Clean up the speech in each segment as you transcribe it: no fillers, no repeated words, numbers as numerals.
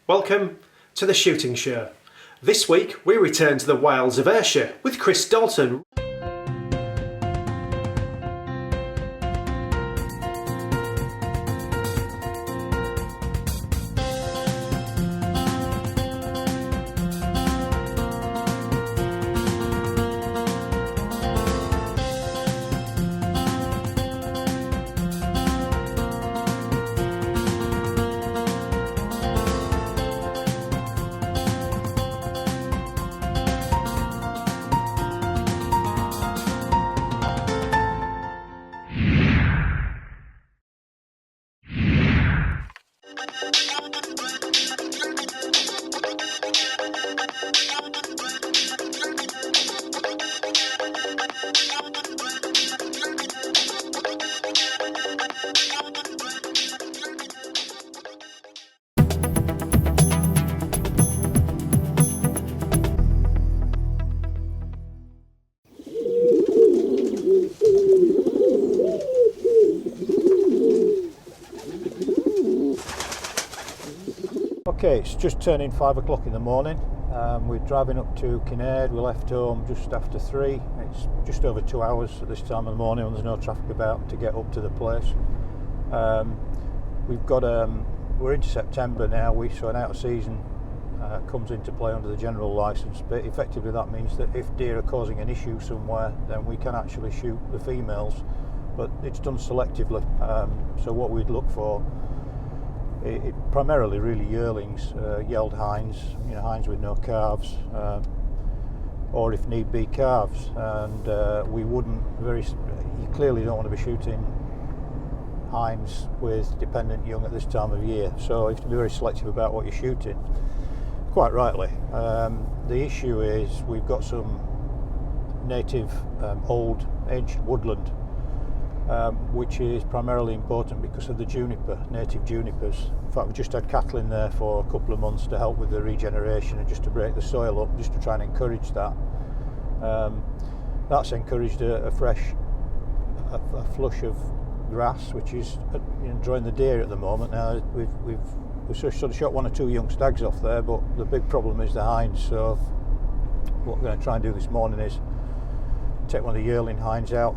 Welcome to the Shooting Show. This week we return to the wilds of Ayrshire with Chris Dalton. Okay, it's just turning 5 o'clock in the morning. We're driving up to Kinnaird. We left home just after 3. It's just over 2 hours at this time of the morning when there's no traffic about to get up to the place. We're into September now, so an out of season comes into play under the general licence, but effectively that means that if deer are causing an issue somewhere, then we can actually shoot the females, but it's done selectively. So what we'd look for, it primarily really yearlings, yelled hinds, hinds with no calves, or if need be calves, and you clearly don't want to be shooting hinds with dependent young at this time of year, so you have to be very selective about what you're shooting, quite rightly. The issue is we've got some native old ancient woodland, which is primarily important because of the native junipers. In fact, we've just had cattle in there for a couple of months to help with the regeneration and just to break the soil up, just to try and encourage that. That's encouraged a flush of grass, which is drawing the deer at the moment. Now we've sort of shot 1 or 2 young stags off there, but the big problem is the hinds. So what we're going to try and do this morning is take one of the yearling hinds out,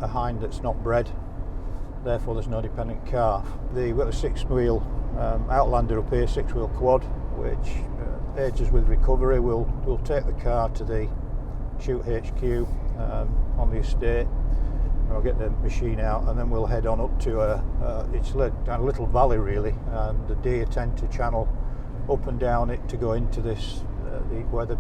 a hind that's not bred, therefore there's no dependent calf. We've got a 6-wheel Outlander up here, 6-wheel quad, which aids us with recovery. We'll take the car to the shoot HQ on the estate. I'll get the machine out and then we'll head on up to it's a little valley really, and the deer tend to channel up and down it to go into this where the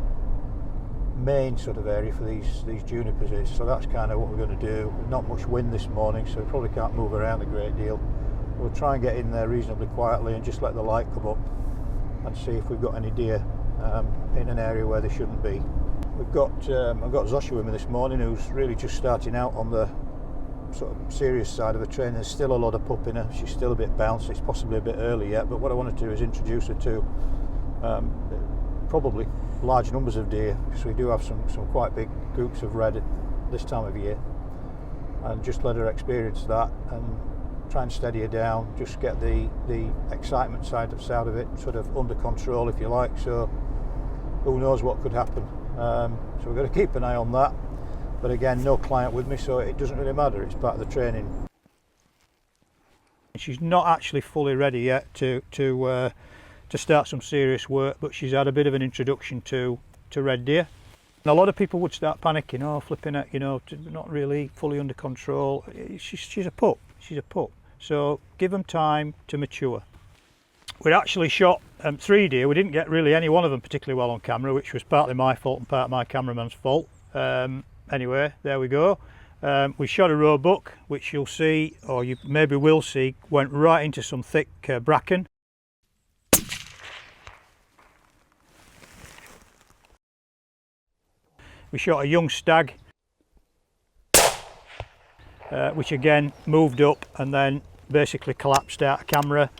main sort of area for these junipers is. So that's kind of what we're going to do. Not much wind this morning, so we probably can't move around a great deal. We'll try and get in there reasonably quietly and just let the light come up and see if we've got any deer in an area where they shouldn't be. I've got Zosha with me this morning, who's really just starting out on the sort of serious side of her training. There's still a lot of pup in her. She's still a bit bouncy. It's possibly a bit early yet, but what I want to do is introduce her to probably large numbers of deer, because we do have some quite big groups of red at this time of year, and just let her experience that and try and steady her down, just get the excitement side of it sort of under control, if you like. So who knows what could happen. So we've got to keep an eye on that, but again, no client with me, so it doesn't really matter. It's part of the training. She's not actually fully ready yet to start some serious work, but she's had a bit of an introduction to red deer. And a lot of people would start panicking, flipping out, not really fully under control. She's a pup. So give them time to mature. We'd actually shot 3 deer. We didn't get really any one of them particularly well on camera, which was partly my fault and part of my cameraman's fault. Anyway, there we go. We shot a roebuck, which you'll see, or you maybe will see, went right into some thick bracken. We shot a young stag, which again moved up and then basically collapsed out of camera.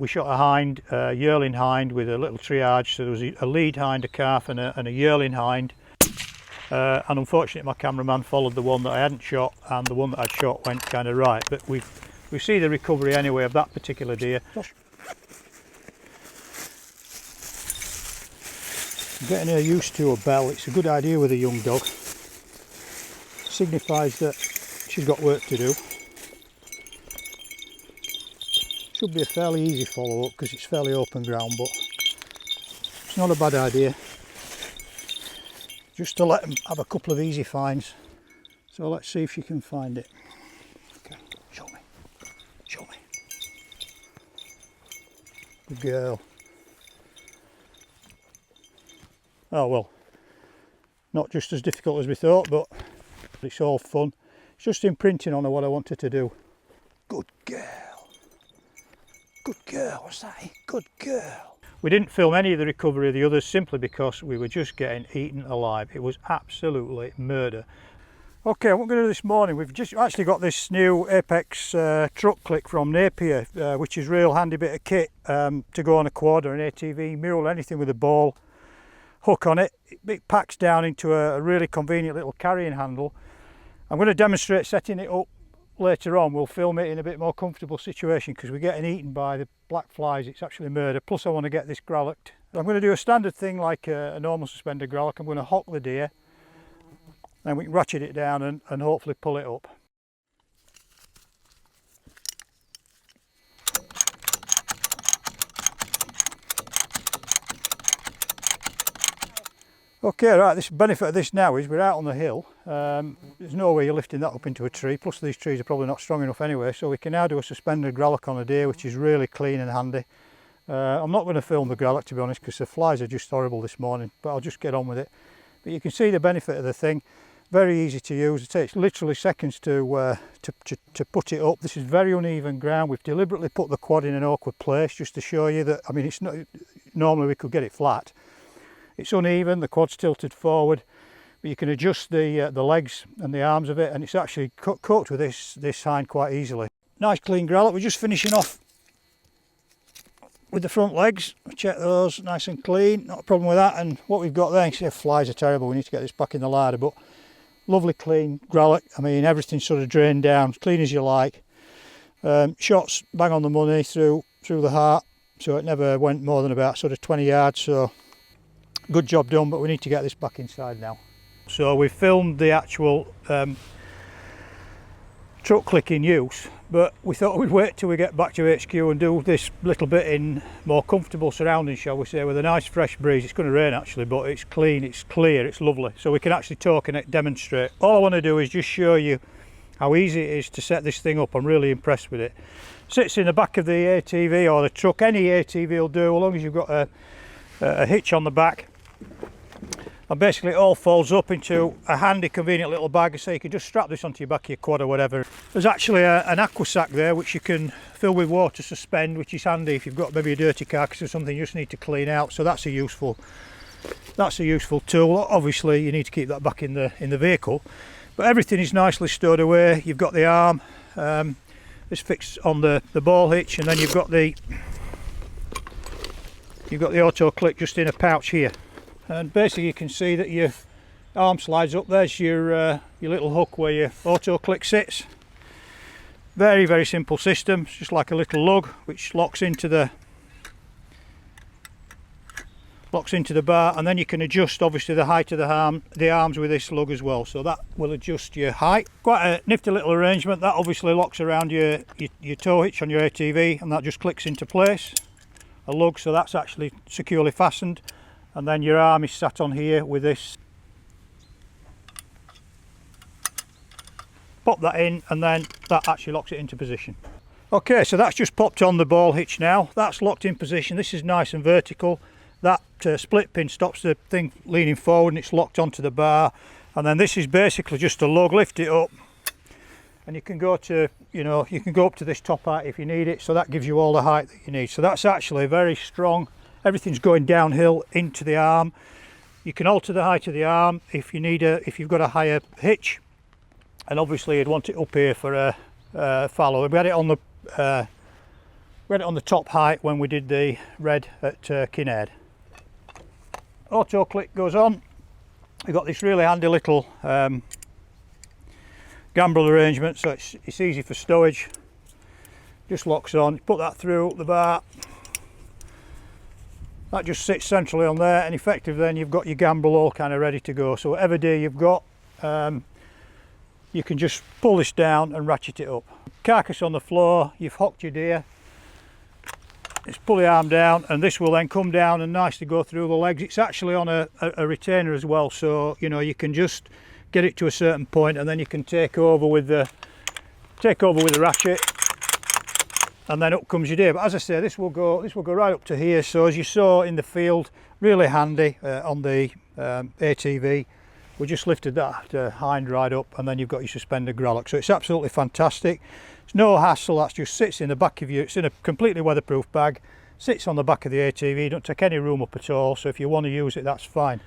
we shot a hind, a yearling hind with a little triage. So there was a lead hind, a calf, and a yearling hind. And unfortunately, my cameraman followed the one that I hadn't shot, and the one that I'd shot went kind of right. But we see the recovery anyway of that particular deer. Getting her used to a bell, it's a good idea with a young dog. Signifies that she's got work to do. Should be a fairly easy follow up because it's fairly open ground, but it's not a bad idea just to let them have a couple of easy finds. So let's see if she can find it. Okay, show me. Good girl. Oh well, not just as difficult as we thought, but it's all fun. It's just imprinting on her what I wanted to do. Good girl. Good girl, what's that? Good girl. We didn't film any of the recovery of the others simply because we were just getting eaten alive. It was absolutely murder. Okay, what we're going to do this morning, we've just actually got this new Apex Truck Click from Napier, which is a real handy bit of kit to go on a quad or an ATV, mule, anything with a ball hook on it. It packs down into a really convenient little carrying handle. I'm going to demonstrate setting it up later on. We'll film it in a bit more comfortable situation because we're getting eaten by the black flies. It's actually murder. Plus I want to get this gralloch. I'm going to do a standard thing like a normal suspended gralloch. I'm going to hock the deer, then we can ratchet it down and hopefully pull it up. Okay, right, this benefit of this now is we're out on the hill. There's no way you're lifting that up into a tree, plus these trees are probably not strong enough anyway, so we can now do a suspended gralloch on a deer, which is really clean and handy. I'm not going to film the gralloch, to be honest, because the flies are just horrible this morning, but I'll just get on with it. But you can see the benefit of the thing. Very easy to use. It takes literally seconds to put it up. This is very uneven ground. We've deliberately put the quad in an awkward place just to show you that, I mean, it's not, normally we could get it flat. It's uneven, the quad's tilted forward, but you can adjust the legs and the arms of it, and it's actually cooked with this hind quite easily. Nice clean gralloch. We're just finishing off with the front legs. Check those, nice and clean, not a problem with that. And what we've got there, you see, flies are terrible. We need to get this back in the larder, but lovely clean gralloch. I mean, everything's sort of drained down, clean as you like. Shots bang on the money through the heart, so it never went more than about sort of 20 yards. So good job done, but we need to get this back inside now. So we filmed the actual truck click in use, but we thought we'd wait till we get back to HQ and do this little bit in more comfortable surroundings, shall we say, with a nice fresh breeze. It's going to rain actually, but it's clean, it's clear, it's lovely, so we can actually talk and demonstrate. All I want to do is just show you how easy it is to set this thing up. I'm really impressed with it. Sits in the back of the ATV or the truck. Any ATV will do, as long as you've got a hitch on the back. And basically it all folds up into a handy convenient little bag, so you can just strap this onto your back of your quad or whatever. There's actually an aqua sack there which you can fill with water, suspend, which is handy if you've got maybe a dirty carcass or something you just need to clean out. So that's a useful tool. Obviously you need to keep that back in the vehicle, but everything is nicely stowed away. You've got the arm, this fixed on the ball hitch, and then you've got the auto click just in a pouch here. And basically you can see that your arm slides up. There's your little hook where your auto click sits. Very, very simple system. It's just like a little lug which locks into the bar, and then you can adjust obviously the height of the arms with this lug as well, so that will adjust your height. Quite a nifty little arrangement. That obviously locks around your tow hitch on your ATV, and that just clicks into place. A lug, so that's actually securely fastened. And then your arm is sat on here with this. Pop that in, and then that actually locks it into position. Okay, so that's just popped on the ball hitch now. That's locked in position. This is nice and vertical. That split pin stops the thing leaning forward, and it's locked onto the bar. And then this is basically just a lug. Lift it up, and you can go to, you can go up to this top height if you need it. So that gives you all the height that you need. So that's actually very strong. Everything's going downhill into the arm. You can alter the height of the arm if you've got a higher hitch, and obviously you'd want it up here for a fallow. We had it on We had it on the top height when we did the red at Kinnaird. Auto click goes on. We've got this really handy little gambrel arrangement, so it's easy for stowage. Just locks on. Put that through the bar. That just sits centrally on there, and effective then you've got your gambrel all kind of ready to go. So whatever deer you've got, you can just pull this down and ratchet it up. Carcass on the floor, you've hocked your deer. Just pull the arm down, and this will then come down and nicely go through the legs. It's actually on a retainer as well, so you know you can just get it to a certain point, and then you can take over with the ratchet, and then up comes your deer. But as I say, this will go right up to here. So as you saw in the field, really handy on the ATV. We just lifted that hind right up, and then you've got your suspended gralloch. So it's absolutely fantastic. It's no hassle. That just sits in the back of you. It's in a completely weatherproof bag. Sits on the back of the ATV. Don't take any room up at all. So if you want to use it, that's fine.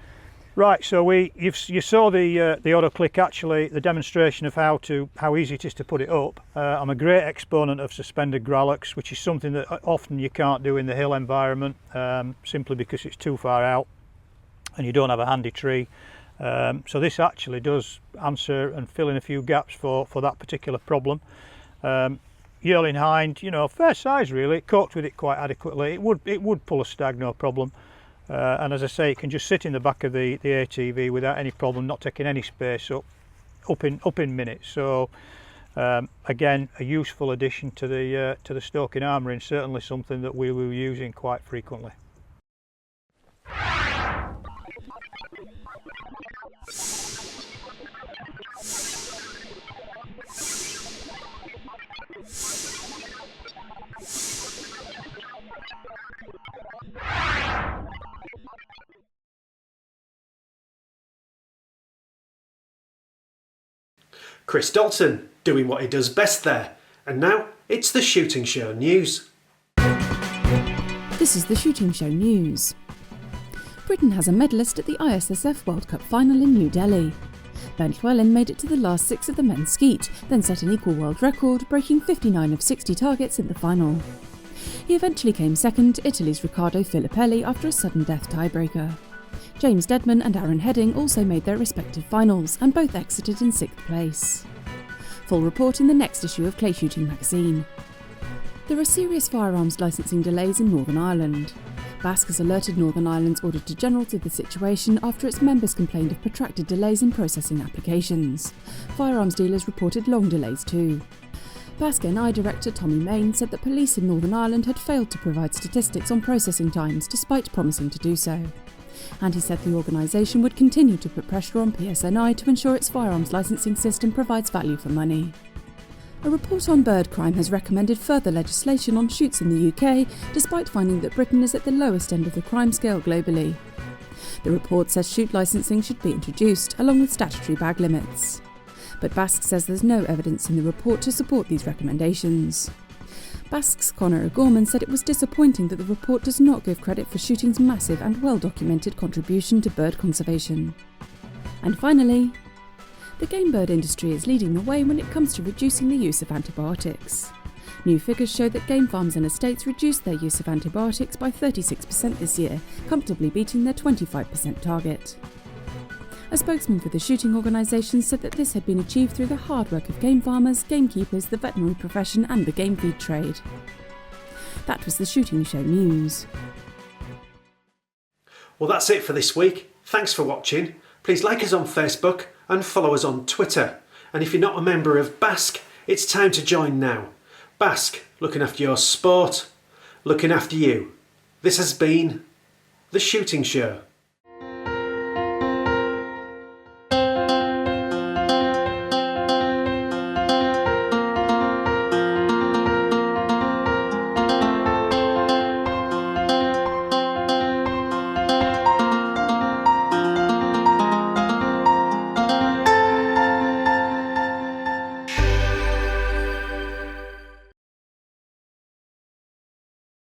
Right. So you saw the auto click, actually the demonstration of how easy it is to put it up. I'm a great exponent of suspended grallochs, which is something that often you can't do in the hill environment, simply because it's too far out and you don't have a handy tree. So this actually does answer and fill in a few gaps for that particular problem. Yearling hind, you know, fair size really. It coped with it quite adequately. It would pull a stag, no problem. And as I say, it can just sit in the back of the ATV without any problem, not taking any space up in minutes. So again, a useful addition to the stalking armoury, and certainly something that we will be using quite frequently. Chris Dalton doing what he does best there. And now it's the Shooting Show News. This is the Shooting Show News. Britain has a medalist at the ISSF World Cup final in New Delhi. Bernd Llewellyn made it to the last 6 of the men's skeet, then set an equal world record, breaking 59 of 60 targets in the final. He eventually came second to Italy's Riccardo Filippelli after a sudden death tiebreaker. James Deadman and Aaron Heading also made their respective finals, and both exited in 6th place. Full report in the next issue of Clay Shooting magazine. There are serious firearms licensing delays in Northern Ireland. BASC has alerted Northern Ireland's Auditor-General to the situation after its members complained of protracted delays in processing applications. Firearms dealers reported long delays too. BASC NI Director Tommy Main said that police in Northern Ireland had failed to provide statistics on processing times despite promising to do so. And he said the organisation would continue to put pressure on PSNI to ensure its firearms licensing system provides value for money. A report on bird crime has recommended further legislation on shoots in the UK, despite finding that Britain is at the lowest end of the crime scale globally. The report says shoot licensing should be introduced, along with statutory bag limits. But BASC says there's no evidence in the report to support these recommendations. BASC's Conor O'Gorman said it was disappointing that the report does not give credit for shooting's massive and well-documented contribution to bird conservation. And finally, the game bird industry is leading the way when it comes to reducing the use of antibiotics. New figures show that game farms and estates reduced their use of antibiotics by 36% this year, comfortably beating their 25% target. A spokesman for the shooting organisation said that this had been achieved through the hard work of game farmers, gamekeepers, the veterinary profession and the game feed trade. That was the Shooting Show News. Well, that's it for this week. Thanks for watching. Please like us on Facebook and follow us on Twitter. And if you're not a member of BASC, it's time to join now. BASC, looking after your sport, looking after you. This has been The Shooting Show.